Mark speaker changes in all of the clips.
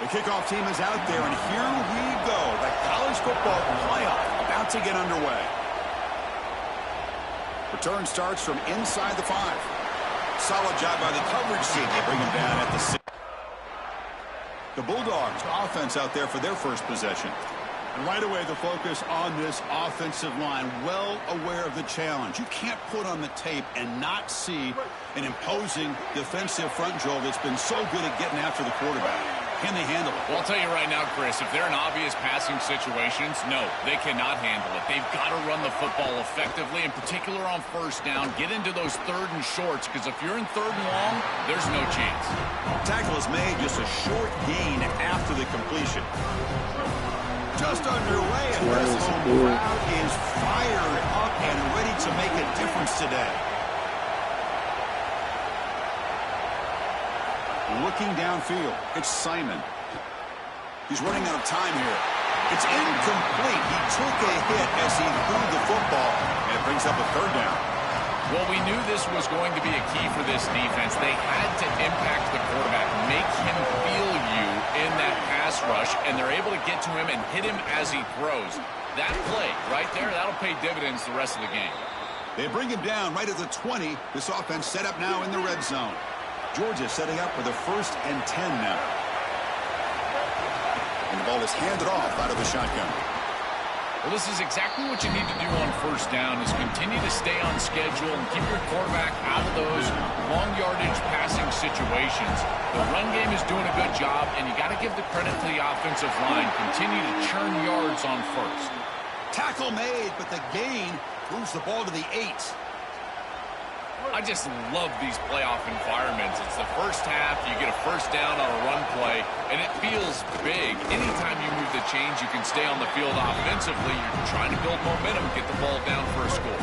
Speaker 1: The kickoff team is out there, and here we go. The college football playoff about to get underway. Return starts from inside the 5. Solid job by the coverage team. They bring him down at the 6. The Bulldogs offense out there for their first possession. And right away, the focus on this offensive line, well aware of the challenge. You can't put on the tape and not see an imposing defensive front, Joel, that's been so good at getting after the quarterback. Can they handle it?
Speaker 2: Well, I'll tell you right now, Chris, if they're in obvious passing situations, no, they cannot handle it. They've got to run the football effectively, in particular on first down. Get into those third and shorts, because if you're in third and long, there's no chance.
Speaker 1: Tackle is made, just a short gain after the completion. Just underway, and this home crowd is fired up and ready to make a difference today. Looking downfield, it's Simon. He's running out of time here. It's incomplete. He took a hit as he threw the football, and it brings up a third down.
Speaker 2: Well, we knew this was going to be a key for this defense. They had to impact the quarterback, make him feel you in that pass rush, and they're able to get to him and hit him as he throws. That play right there, that'll pay dividends the rest of the game.
Speaker 1: They bring him down right at the 20. This offense set up now in the red zone. Georgia setting up for the 1st and 10 now. And the ball is handed off out of the shotgun.
Speaker 2: Well, this is exactly what you need to do on first down, is continue to stay on schedule and keep your quarterback out of those long yardage passing situations. The run game is doing a good job, and you got to give the credit to the offensive line. Continue to churn yards on first.
Speaker 1: Tackle made, but the gain moves the ball to the 8.
Speaker 2: I just love these playoff environments. It's the first half, you get a first down on a run play, and it feels big. Anytime you move the chains, you can stay on the field offensively. You're trying to build momentum, get the ball down for a score.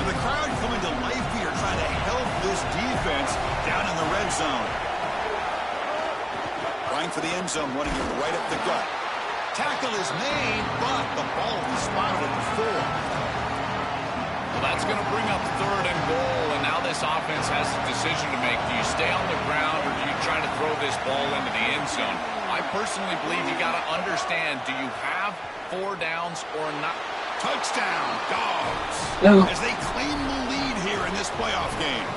Speaker 1: And the crowd coming to life here, trying to help this defense down in the red zone. Trying for the end zone, running it right up the gut. Tackle is made, but the ball is spotted at the 4.
Speaker 2: Well, that's going to bring up 3rd and goal, and now this offense has a decision to make. Do you stay on the ground, or do you try to throw this ball into the end zone? I personally believe you got to understand, do you have 4 downs or not?
Speaker 1: Touchdown, Dogs, as they claim the lead here in this playoff game.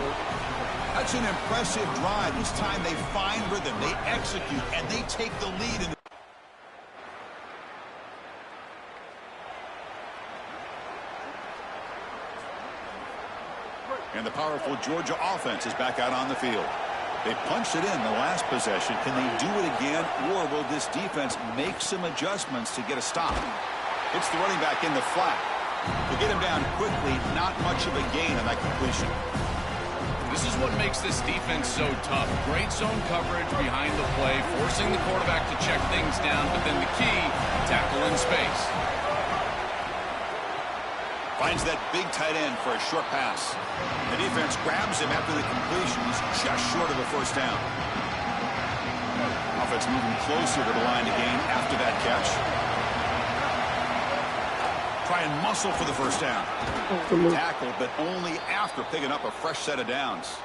Speaker 1: That's an impressive drive. This time they find rhythm, they execute, and they take the lead. And the powerful Georgia offense is back out on the field. They punched it in the last possession. Can they do it again, or will this defense make some adjustments to get a stop? It's the running back in the flat. They get him down quickly, not much of a gain on that completion.
Speaker 2: This is what makes this defense so tough. Great zone coverage behind the play, forcing the quarterback to check things down, but then the key, tackle in space.
Speaker 1: Finds that big tight end for a short pass. The defense grabs him after the completion. He's just short of a first down. Offense moving closer to the line to gain after that catch. Try and muscle for the first down. Tackle, but only after picking up a fresh set of downs.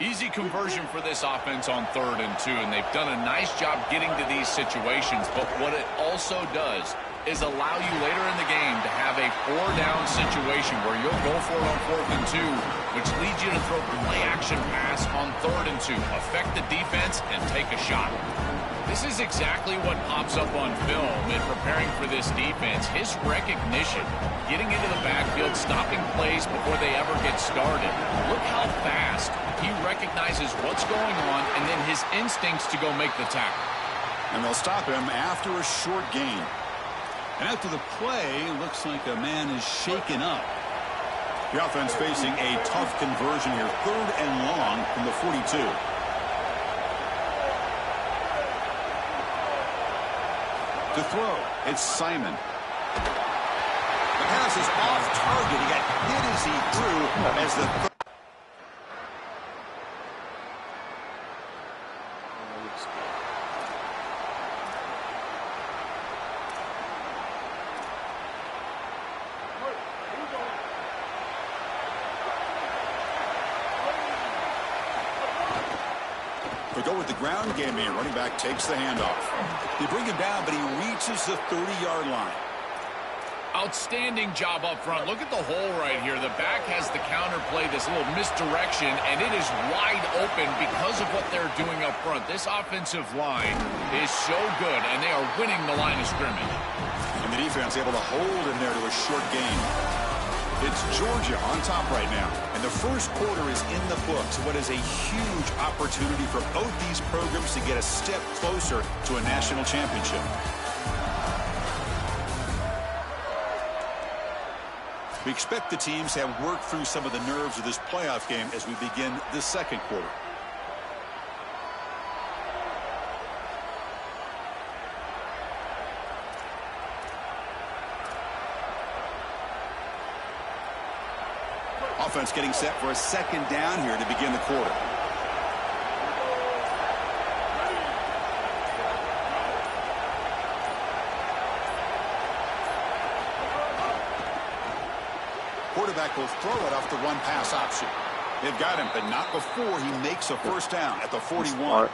Speaker 2: Easy conversion for this offense on 3rd and 2, and they've done a nice job getting to these situations, but what it also does is allow you later in the game to have a 4-down situation where you'll go for it on 4th and 2, which leads you to throw play-action pass on 3rd and 2, affect the defense, and take a shot. This is exactly what pops up on film in preparing for this defense. His recognition, getting into the backfield, stopping plays before they ever get started. Look how fast he recognizes what's going on, and then his instincts to go make the tackle.
Speaker 1: And they'll stop him after a short gain. And after the play, looks like a man is shaken up. The offense facing a tough conversion here. 3rd and long from the 42. To throw, it's Simon. The pass is off target. He got hit as he threw as the... They go with the ground game here. Running back takes the handoff. They bring him down, but he reaches the 30-yard line.
Speaker 2: Outstanding job up front. Look at the hole right here. The back has the counter play, this little misdirection, and it is wide open because of what they're doing up front. This offensive line is so good, and they are winning the line of scrimmage.
Speaker 1: And the defense able to hold him there to a short gain. It's Georgia on top right now, and the first quarter is in the books. What is a huge opportunity for both these programs to get a step closer to a national championship. We expect the teams to have worked through some of the nerves of this playoff game as we begin the second quarter. Offense getting set for a second down here to begin the quarter. Quarterback will throw it off the run-pass option. They've got him, but not before he makes a first down at the 41.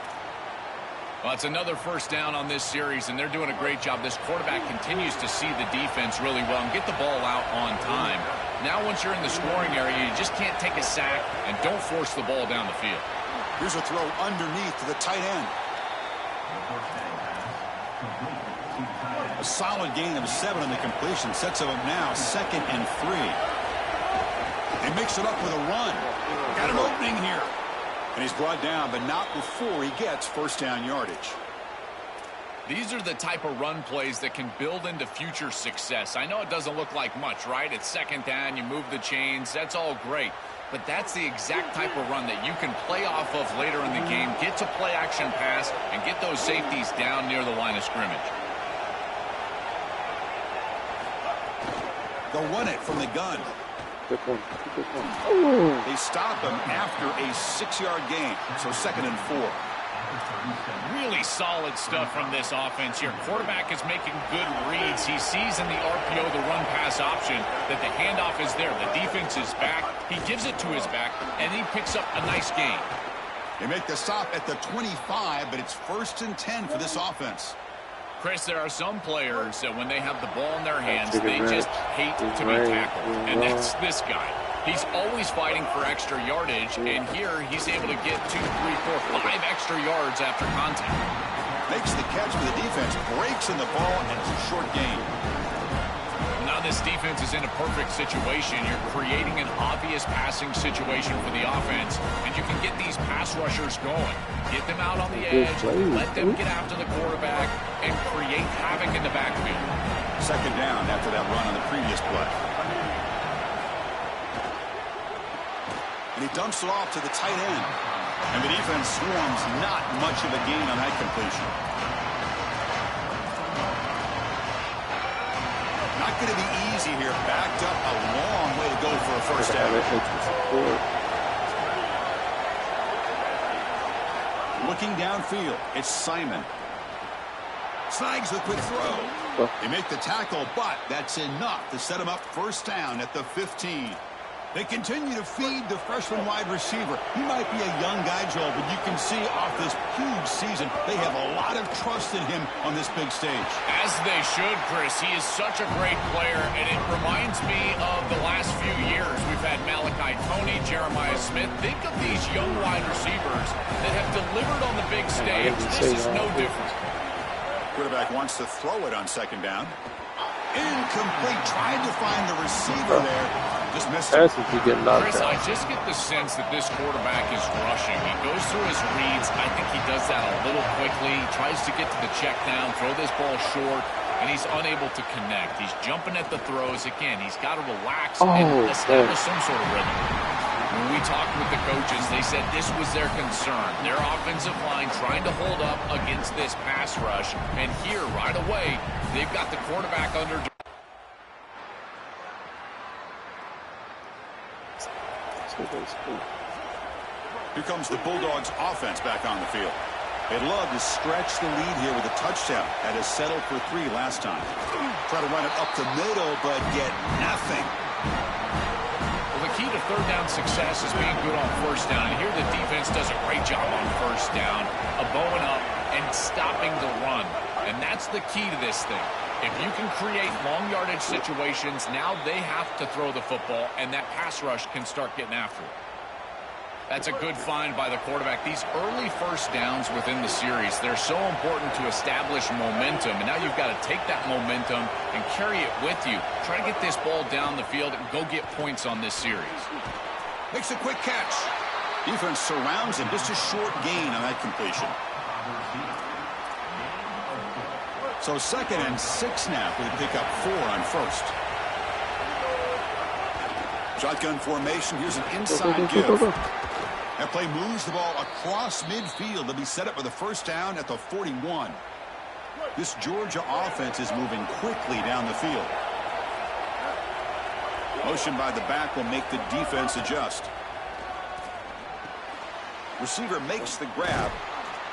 Speaker 2: Well, it's another first down on this series, and they're doing a great job. This quarterback continues to see the defense really well and get the ball out on time. Now, once you're in the scoring area, you just can't take a sack and don't force the ball down the field.
Speaker 1: Here's a throw underneath to the tight end. A solid gain of 7 on the completion sets him up now 2nd and 3. They mix it up with a run. Got an opening here. And he's brought down, but not before he gets first down yardage.
Speaker 2: These are the type of run plays that can build into future success. I know it doesn't look like much, right? It's second down, you move the chains, that's all great. But that's the exact type of run that you can play off of later in the game, get to play action pass, and get those safeties down near the line of scrimmage.
Speaker 1: They'll run it from the gun. They stop him after a 6-yard gain, so 2nd and 4.
Speaker 2: Really solid stuff from this offense here. Quarterback is making good reads. He sees in the RPO, the run-pass option, that the handoff is there. The defense is back. He gives it to his back, and he picks up a nice gain.
Speaker 1: They make the stop at the 25, but it's 1st and 10 for this offense.
Speaker 2: Chris, there are some players that when they have the ball in their hands, they just hate to be tackled. And that's this guy. He's always fighting for extra yardage, and here he's able to get 2, 3, 4, 5 extra yards after contact.
Speaker 1: Makes the catch for the defense, breaks in the ball, and it's a short gain.
Speaker 2: Now this defense is in a perfect situation. You're creating an obvious passing situation for the offense, and you can get these pass rushers going. Get them out on the edge, let them get after the quarterback, and create havoc in the backfield.
Speaker 1: 2nd down after that run on the previous play. And he dumps it off to the tight end. And the defense swarms, not much of a gain on that completion. Not going to be easy here. Backed up a long way to go for a first down. Looking downfield, it's Simon. Snags the quick throw. They make the tackle, but that's enough to set him up first down at the 15. They continue to feed the freshman wide receiver. He might be a young guy, Joel, but you can see off this huge season, they have a lot of trust in him on this big stage.
Speaker 2: As they should, Chris. He is such a great player, and it reminds me of the last few years. We've had Malachi Tony, Jeremiah Smith. Think of these young wide receivers that have delivered on the big stage. This is no different.
Speaker 1: Quarterback wants to throw it on 2nd down. Incomplete. Tried to find the receiver there. Just missed it.
Speaker 2: Chris, I just get the sense that this quarterback is rushing. He goes through his reads. I think he does that a little quickly. He tries to get to the check down, throw this ball short, and he's unable to connect. He's jumping at the throws. Again, he's got to relax and establish some sort of rhythm. When we talked with the coaches, they said this was their concern. Their offensive line trying to hold up against this pass rush. And here, right away, they've got the quarterback under.
Speaker 1: Here comes the Bulldogs offense back on the field. They'd love to stretch the lead here with a touchdown. Had to settle for 3 last time. Try to run it up the middle, but get nothing.
Speaker 2: Well, the key to of third down success is being good on first down. And here the defense does a great job on first down of bowing up and stopping the run. And that's the key to this thing. If you can create long yardage situations, now they have to throw the football, and that pass rush can start getting after it. That's a good find by the quarterback. These early first downs within the series, they're so important to establish momentum. And now you've got to take that momentum and carry it with you. Try to get this ball down the field and go get points on this series.
Speaker 1: Makes a quick catch. Defense surrounds him. Just a short gain on that completion. So 2nd and 6 now. We pick up 4 on first. Shotgun formation. Here's an inside give. That play moves the ball across midfield. They'll be set up with a first down at the 41. This Georgia offense is moving quickly down the field. Motion by the back will make the defense adjust. Receiver makes the grab.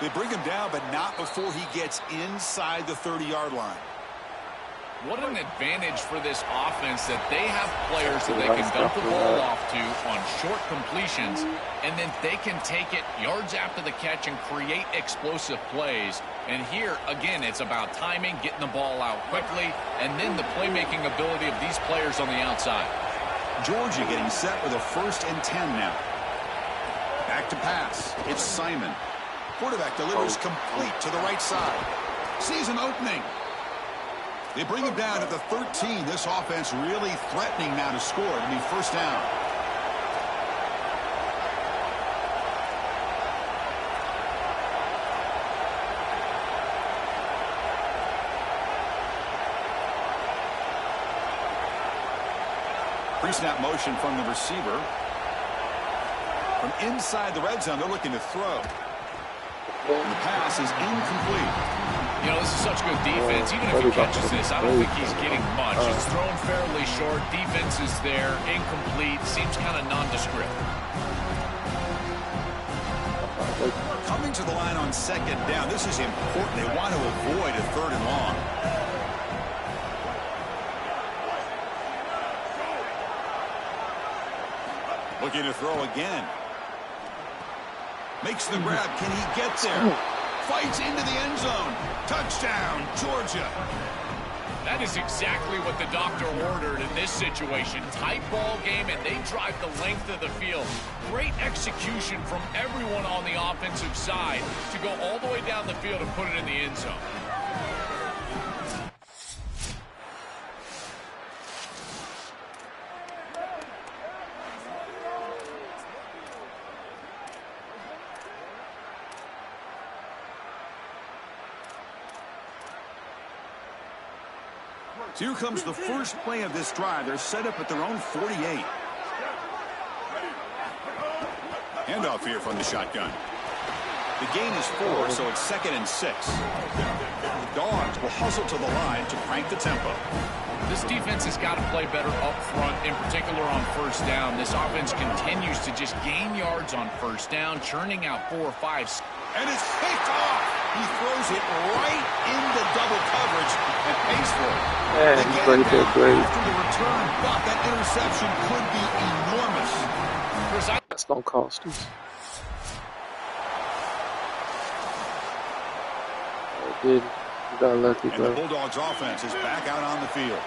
Speaker 1: They bring him down, but not before he gets inside the 30-yard line.
Speaker 2: What an advantage for this offense that they have players that they can dump the ball off to on short completions, and then they can take it yards after the catch and create explosive plays. And here, again, it's about timing, getting the ball out quickly, and then the playmaking ability of these players on the outside.
Speaker 1: Georgia getting set with a 1st and 10 now. Back to pass. It's Simon. Quarterback delivers complete to the right side. Sees an opening. They bring him down at the 13. This offense really threatening now to score. It'll be first down. Pre-snap motion from the receiver. From inside the red zone, they're looking to throw. And the pass is incomplete.
Speaker 2: You know, this is such good defense. Even if he catches this, I don't think he's getting much. It's thrown fairly short. Defense is there. Incomplete. Seems kind of nondescript.
Speaker 1: Coming to the line on 2nd down. This is important. They want to avoid a 3rd and long. Looking to throw again. Makes the grab. Can he get there? Fights into the end zone. Touchdown, Georgia.
Speaker 2: That is exactly what the doctor ordered in this situation. Tight ball game, and they drive the length of the field. Great execution from everyone on the offensive side to go all the way down the field and put it in the end zone.
Speaker 1: So here comes the first play of this drive. They're set up at their own 48. Handoff here from the shotgun. The gain is 4, so it's 2nd and 6. The Dogs will hustle to the line to crank the tempo.
Speaker 2: This defense has got to play better up front, in particular on first down. This offense continues to just gain yards on first down, churning out 4 or 5.
Speaker 1: And it's picked off. He throws it right into double coverage and pays for it.
Speaker 3: Yeah, he's great.
Speaker 1: After the return, but that interception could be enormous.
Speaker 3: That's going to cost us. It did. You got lucky, bro.
Speaker 1: And the Bulldogs offense is back out on the field.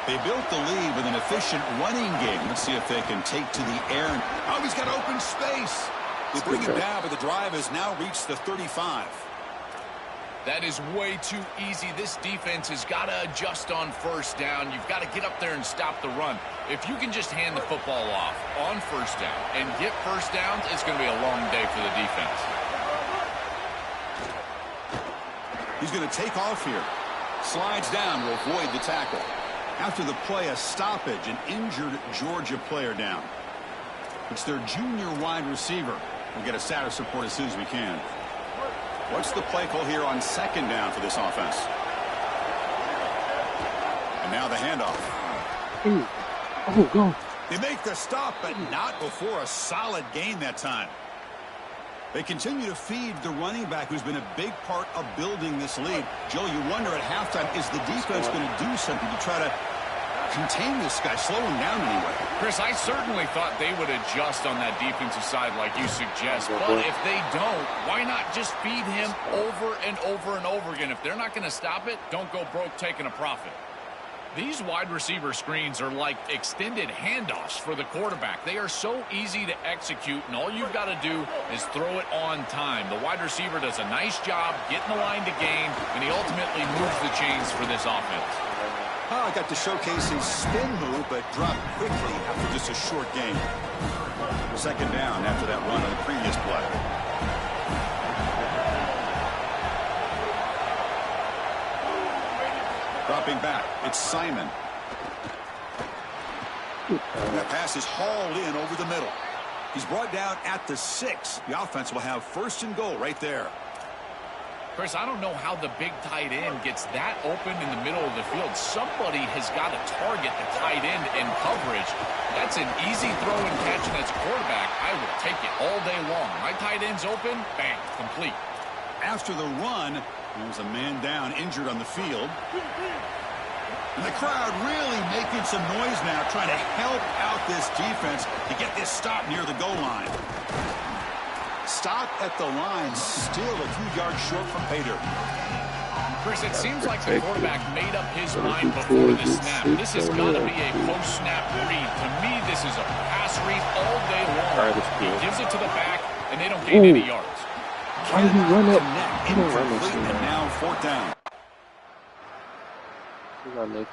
Speaker 1: They built the lead with an efficient running game. Let's see if they can take to the air. Oh, he's got open space. They bring him down, but the drive has now reached the 35.
Speaker 2: That is way too easy. This defense has got to adjust on first down. You've got to get up there and stop the run. If you can just hand the football off on first down and get first downs, it's going to be a long day for the defense.
Speaker 1: He's going to take off here. Slides down to avoid the tackle. After the play, a stoppage, an injured Georgia player down. It's their junior wide receiver. We'll get a status report as soon as we can. What's the play call here on 2nd down for this offense? And now the handoff.
Speaker 3: Ooh. Oh, go.
Speaker 1: They make the stop, but not before a solid gain that time. They continue to feed the running back, who's been a big part of building this lead. Joe, you wonder at halftime, is the defense going to do something to try to contain this guy, slow him down anyway.
Speaker 2: Chris, I certainly thought they would adjust on that defensive side like you suggest, but if they don't, why not just feed him over and over and over again? If they're not going to stop it, don't go broke taking a profit. These wide receiver screens are like extended handoffs for the quarterback. They are so easy to execute, and all you've got to do is throw it on time. The wide receiver does a nice job getting the line to gain, and he ultimately moves the chains for this offense.
Speaker 1: Oh, I got to showcase his spin move, but dropped quickly after just a short game. Second down after that run on the previous play. Dropping back, it's Simon. And that pass is hauled in over the middle. He's brought down at the 6. The offense will have first and goal right there.
Speaker 2: Chris, I don't know how the big tight end gets that open in the middle of the field. Somebody has got to target the tight end in coverage. That's an easy throw and catch, and as a quarterback, I will take it all day long. My tight end's open, bang, complete.
Speaker 1: After the run, there's a man down, injured on the field. And the crowd really making some noise now, trying to help out this defense to get this stop near the goal line. Stop at the line, still a few yards short from pay dirt.
Speaker 2: Chris, it seems like the quarterback made up his mind before the snap. This has got to be a post-snap read. To me, this is a pass read all day long. He gives it to the back, and they don't gain any yards.
Speaker 3: Why did he run it?
Speaker 1: He don't run this. And now fourth down.
Speaker 3: You got Nathan.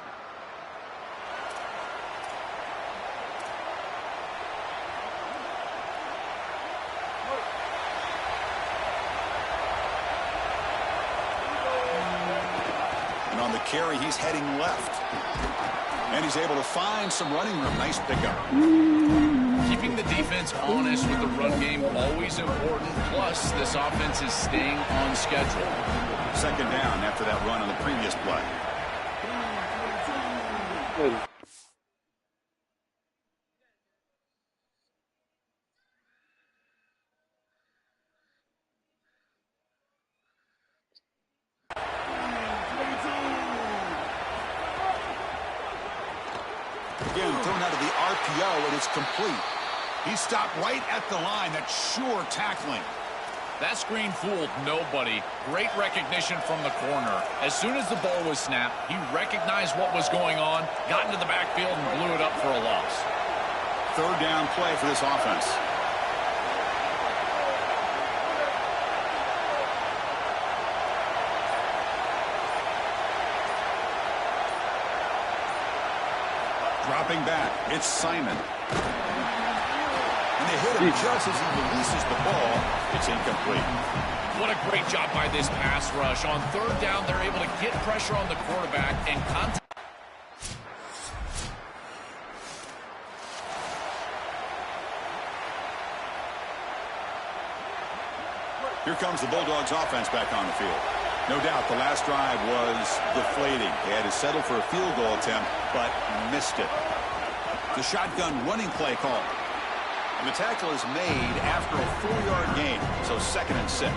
Speaker 1: And on the carry, he's heading left. And he's able to find some running room. Nice pickup.
Speaker 2: Keeping the defense honest with the run game, always important. Plus, this offense is staying on schedule.
Speaker 1: Second down after that run on the previous play.
Speaker 3: Good.
Speaker 1: Again, thrown out of the RPO, and it's complete. He stopped right at the line. That's sure tackling.
Speaker 2: That screen fooled nobody. Great recognition from the corner. As soon as the ball was snapped, he recognized what was going on, got into the backfield, and blew it up for a loss.
Speaker 1: Third down play for this offense. Dropping back, it's Simon. And they hit him just as he releases the ball. It's incomplete.
Speaker 2: What a great job by this pass rush. On third down, they're able to get pressure on the quarterback and contact.
Speaker 1: Here comes the Bulldogs offense back on the field. No doubt the last drive was deflating. They had to settle for a field goal attempt, but missed it. The shotgun running play call. And the tackle is made after a 4-yard gain, so 2nd and 6.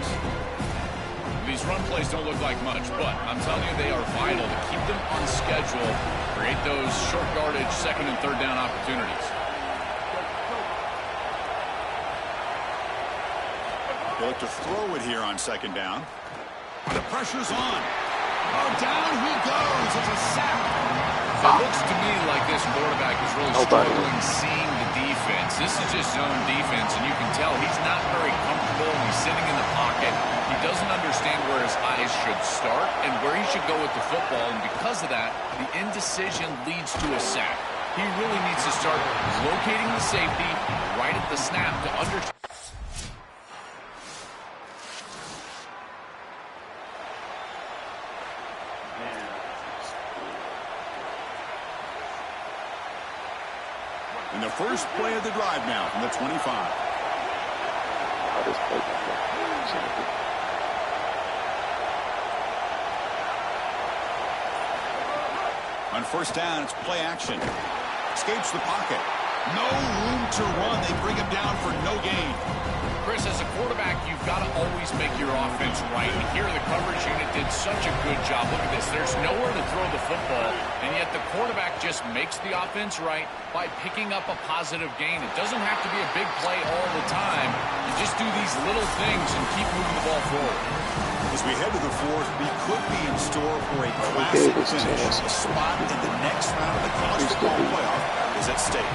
Speaker 2: These run plays don't look like much, but I'm telling you they are vital to keep them on schedule, create those short yardage 2nd and 3rd down opportunities.
Speaker 1: They look to throw it here on 2nd down. The pressure's on. Oh, down he goes. It's a sack.
Speaker 2: It looks to me like this quarterback is really struggling seeing the defense. This is just zone defense, and you can tell he's not very comfortable. He's sitting in the pocket. He doesn't understand where his eyes should start and where he should go with the football, and because of that, the indecision leads to a sack. He really needs to start locating the safety right at the snap to understand.
Speaker 1: And the first play of the drive now from the 25. On first down, it's play action. Escapes the pocket. No room to run. They bring him down for no gain.
Speaker 2: Chris, as a quarterback, you've got to always make your offense right. And here, the coverage unit did such a good job. Look at this. There's nowhere to throw the football, and yet the quarterback just makes the offense right by picking up a positive gain. It doesn't have to be a big play all the time. You just do these little things and keep moving the ball forward.
Speaker 1: As we head to the fourth, we could be in store for a classic finish. A spot in the next round of the college football playoff is at stake.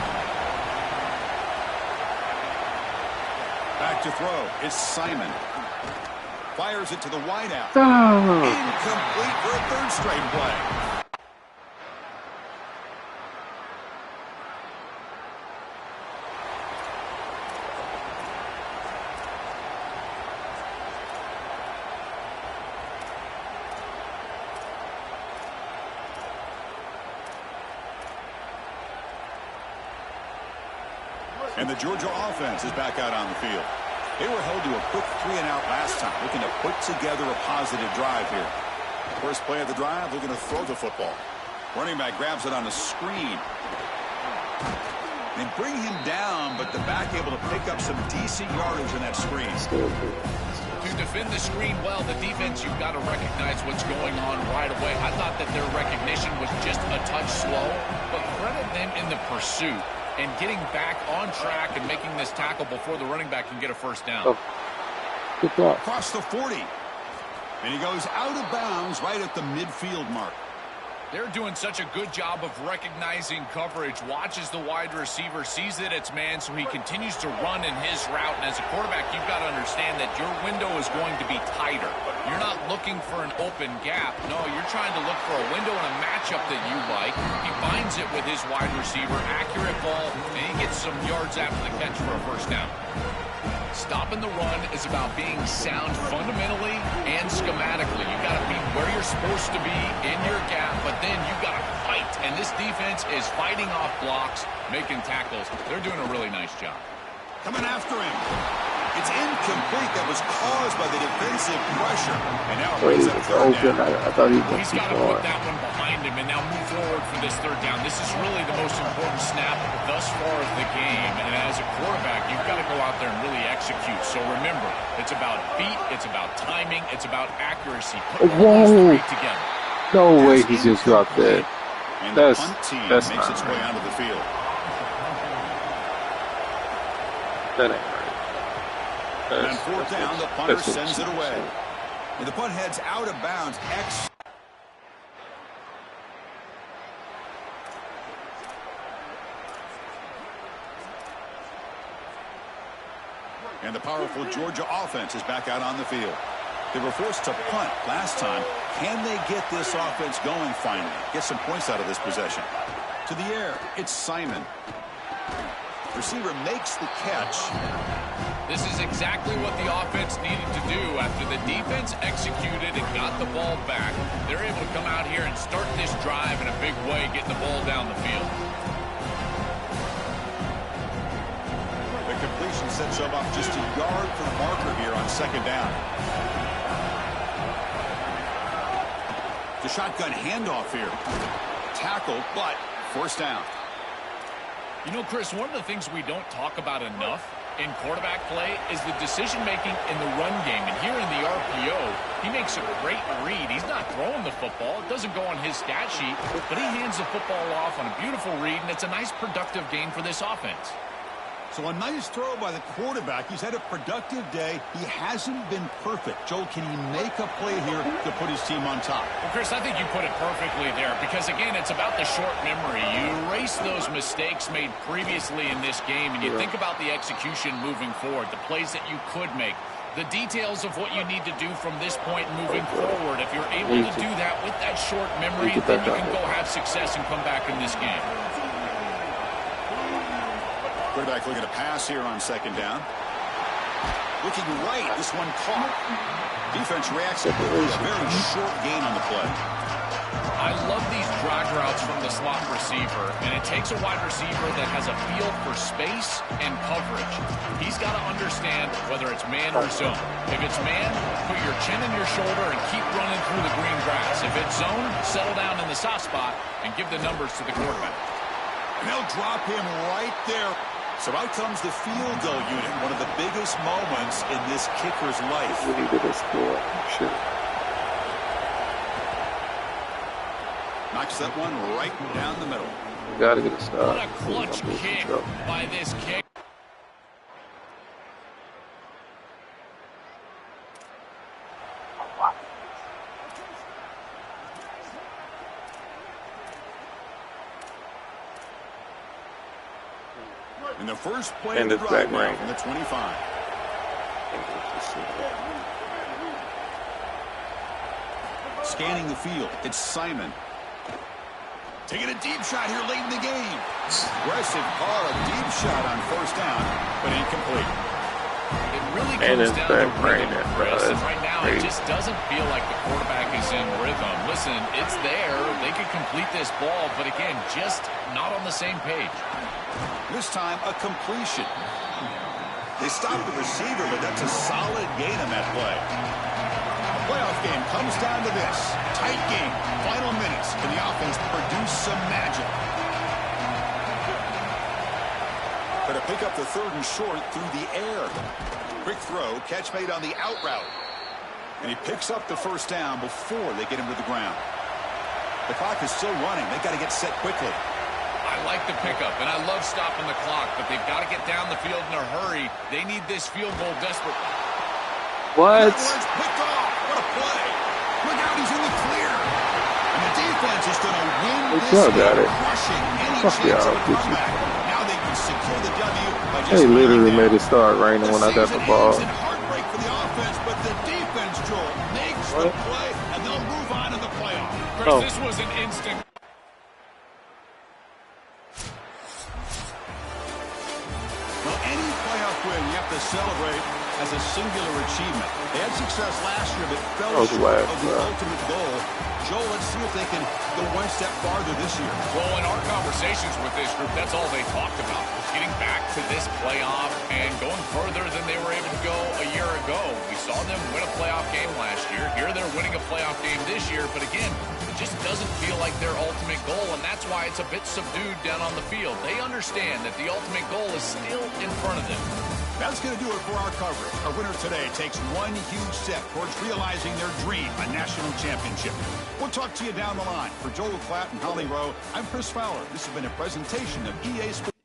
Speaker 1: Back to throw is Simon. Fires it to the wideout. Incomplete for a third straight play. And the Georgia offense is back out on the field. They were held to a quick 3-and-out last time, looking to put together a positive drive here. First play of the drive, looking to throw the football. Running back grabs it on a screen. They bring him down, but the back able to pick up some decent yardage in that screen.
Speaker 2: To defend the screen well, the defense, you've got to recognize what's going on right away. I thought that their recognition was just a touch slow, but credit them in the pursuit and getting back on track and making this tackle before the running back can get a first down.
Speaker 3: Good block.
Speaker 1: Across the 40. And he goes out of bounds right at the midfield mark.
Speaker 2: They're doing such a good job of recognizing coverage. Watches the wide receiver, sees that it's man, so he continues to run in his route. And as a quarterback, you've got to understand that your window is going to be tighter. You're not looking for an open gap. No, you're trying to look for a window and a matchup that you like. He finds it with his wide receiver. Accurate ball, and he gets some yards after the catch for a first down. Stopping the run is about being sound fundamentally and schematically. You've got to be where you're supposed to be in your gap, but then you've got to fight. And this defense is fighting off blocks, making tackles. They're doing a really nice job.
Speaker 1: Coming after him. It's incomplete. That was caused by the defensive pressure. And now it brings up third down.
Speaker 3: I thought he was
Speaker 2: He's got to put that one behind him and now move forward for this third down. This is really the most important snap thus far of the game. And as a quarterback, you've got to go out there and really execute. So remember, it's about feet, it's about timing, it's about accuracy. Put all those three together.
Speaker 3: No way he just dropped that.
Speaker 1: And the punt team makes its way onto the field.
Speaker 3: That ain't right.
Speaker 1: And on fourth down, the punter sends it away. And the punt heads out of bounds. And the powerful Georgia offense is back out on the field. They were forced to punt last time. Can they get this offense going finally? Get some points out of this possession. To the air, it's Simon. Receiver makes the catch.
Speaker 2: This is exactly what the offense needed to do after the defense executed and got the ball back. They're able to come out here and start this drive in a big way, getting the ball down the field.
Speaker 1: The completion sets them up just a yard from the marker here on second down. The shotgun handoff here. Tackle, but first down.
Speaker 2: You know, Chris, one of the things we don't talk about enough in quarterback play is the decision-making in the run game. And here in the RPO, he makes a great read. He's not throwing the football. It doesn't go on his stat sheet, but he hands the football off on a beautiful read, and it's a nice, productive game for this offense.
Speaker 1: So a nice throw by the quarterback. He's had a productive day. He hasn't been perfect. Joel, can he make a play here to put his team on top?
Speaker 2: Well, Chris, I think you put it perfectly there because, again, it's about the short memory. You erase those mistakes made previously in this game, and you think about the execution moving forward, the plays that you could make, the details of what you need to do from this point moving forward. If you're able to do that with that short memory, then you can go have success and come back in this game.
Speaker 1: Quarterback looking to pass here on second down. Looking right, this one caught. Defense reacts to a very short gain on the play.
Speaker 2: I love these drag routes from the slot receiver, and it takes a wide receiver that has a feel for space and coverage. He's got to understand whether it's man or zone. If it's man, put your chin in your shoulder and keep running through the green grass. If it's zone, settle down in the soft spot and give the numbers to the quarterback.
Speaker 1: And they'll drop him right there. So out comes the field goal unit, one of the biggest moments in this kicker's life.
Speaker 3: We needed a score. Shit.
Speaker 1: Knocks that one right down the middle.
Speaker 3: Gotta get a stop.
Speaker 2: What a clutch kick by this kick.
Speaker 1: In the first play
Speaker 3: And
Speaker 1: of the
Speaker 3: it's
Speaker 1: drive
Speaker 3: back
Speaker 1: now
Speaker 3: right.
Speaker 1: from the 25. Scanning the field, it's Simon. Taking a deep shot here late in the game. Aggressive call, a deep shot on first down, but incomplete.
Speaker 2: It really
Speaker 3: And
Speaker 2: comes
Speaker 3: it's
Speaker 2: down
Speaker 3: back
Speaker 2: to
Speaker 3: right
Speaker 2: rhythm,
Speaker 3: there,
Speaker 2: Chris.
Speaker 3: bro.
Speaker 2: And right now, it
Speaker 3: Crazy.
Speaker 2: just doesn't feel like the quarterback is in rhythm. Listen, it's there. They could complete this ball, but again, just not on the same page.
Speaker 1: This time, a completion. They stopped the receiver, but that's a solid gain on that play. The playoff game comes down to this. Tight game, final minutes. Can the offense produce some magic? Going to pick up the third and short through the air. Quick throw, catch made on the out route. And he picks up the first down before they get him to the ground. The clock is still running. They've got to get set quickly.
Speaker 2: I like the pickup, and I love stopping the clock, but they've got to get down the field in a hurry. They need this field goal desperately.
Speaker 3: What?
Speaker 1: Picked off. What a play. Look out, he's in the clear. And the defense is going to win this
Speaker 3: y'all
Speaker 1: game,
Speaker 3: got it.
Speaker 1: crushing any
Speaker 3: Fuck
Speaker 1: chance
Speaker 3: y'all,
Speaker 1: of a
Speaker 3: get you.
Speaker 1: comeback. Now they can secure the W by just
Speaker 3: They literally
Speaker 1: winning
Speaker 3: made
Speaker 1: them.
Speaker 3: it start raining when I got the ball.
Speaker 1: season ends in heartbreak for the offense, but the defense, Joel, makes the
Speaker 3: What?
Speaker 1: play, and they'll move on to the playoff.
Speaker 2: Chris,
Speaker 3: Oh.
Speaker 2: this was an instant.
Speaker 1: Well, any playoff win you have to celebrate as a singular achievement. They had success last year, but fell
Speaker 3: That was
Speaker 1: short
Speaker 3: whack,
Speaker 1: of the
Speaker 3: bro.
Speaker 1: ultimate goal. Joel, let's see if they can go one step farther this year.
Speaker 2: Well, in our conversations with this group, that's all they talked about. Getting back to this playoff and going further than they were able to go a year ago. We saw them win a playoff game last year. Here they're winning a playoff game this year. But again, it just doesn't feel like their ultimate goal, and that's why it's a bit subdued down on the field. They understand that the ultimate goal is still in front of them.
Speaker 1: That's going to do it for our coverage. Our winner today takes one huge step towards realizing their dream, a national championship. We'll talk to you down the line. For Joel Klatt and Holly Rowe, I'm Chris Fowler. This has been a presentation of EA Sports.